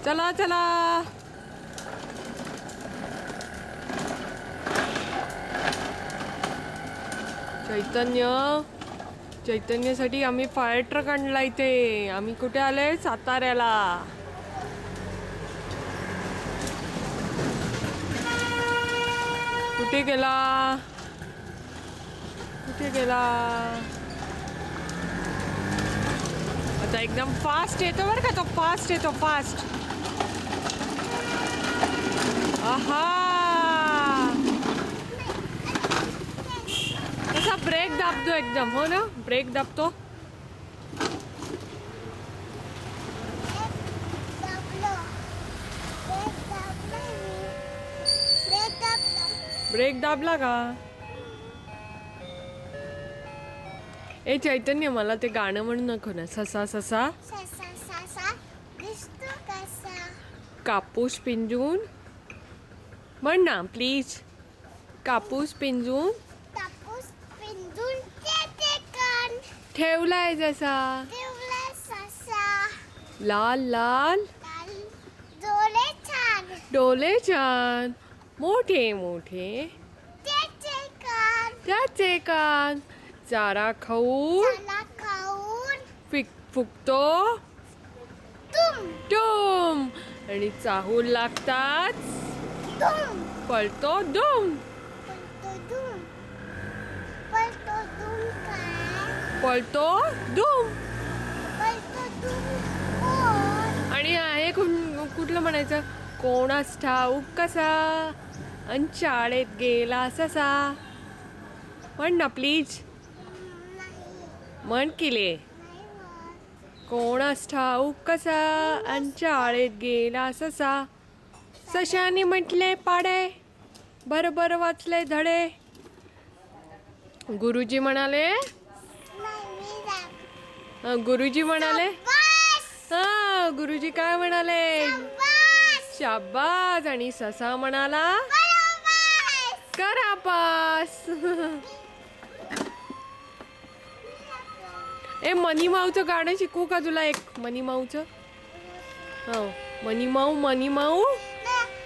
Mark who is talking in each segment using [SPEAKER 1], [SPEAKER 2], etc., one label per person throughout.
[SPEAKER 1] चला चला. चैतन्यासाठी आम्ही फायर ट्रक आणला इथे. आम्ही कुठे आलोय? साताऱ्याला. कुठे गेला? आता एकदम फास्ट येतो बरं का तो. फास्ट येतो. आहा, कसा ब्रेक दाबतो एकदम. हो ना, ब्रेक दाबतो. ब्रेक दाबला का? ए चैतन्य, मला ते गाणं म्हणू नको ना. ससा ससा कापूस पिंजून म्हण ना प्लीज. कापूस पिंजून ठेवलाय जसा. लाल लाल डोले छान, मोठे मोठे त्याचे कान. चारा खाऊन फुकतो टुम, आणि चाहूल लागतात पळतो दुम. पळतो दुम. आणि आहे कुठलं म्हणायचं? कोणास ठाऊक कसा अन शाळेत गेला ससा. म्हण ना प्लीज. म्हण किले. कोणास ठाऊक कसा अन शाळेत गेला ससा. सशाने म्हटले पाडे, बरोबर वाचले धडे. गुरुजी म्हणाले हा, गुरुजी काय म्हणाले? शाबास. आणि ससा म्हणाला करा पास. ए मनी माऊचं गाणं शिकवू का तुला एक? मनी माऊचं. हो, मनी माऊ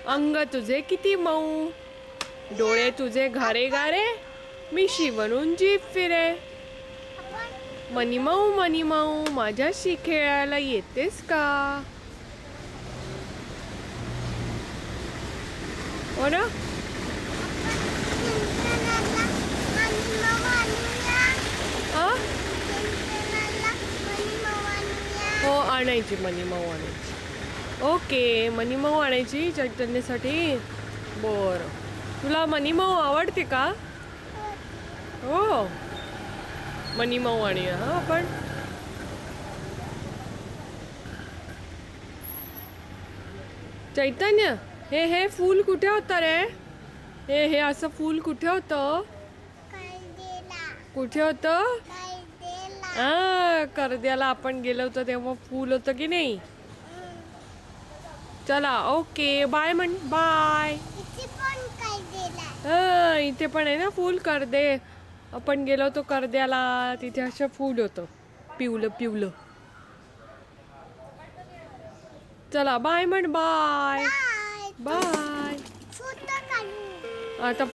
[SPEAKER 1] अंग तुझे किती मऊ, डोळे तुझे घारे घारे, मिशी बनून जीभ फिरे. मनी माऊ माझ्याशी खेळायला येतेस का? हो ना. हो, आणायची मनी माऊ आणायची. ओके, मनी माऊ आणायची चैतन्यासाठी. बरं, तुला मनी माऊ आवडते का? हो, मनी माऊ आणूया हा आपण. चैतन्य, हे फूल कुठे होतं रे? हे असं फूल कुठे होतं? कुठे होतं? करद्याला आपण गेलो होतो तेव्हा फूल होतं की नाही? चला, ओके, बाय म्हण. बाय. इथे पण आहे ना फूल. करदे आपण गेलो होतो करद्याला, तिथे असं फूल होतं पिवलं. चला बाय म्हण. बाय. आता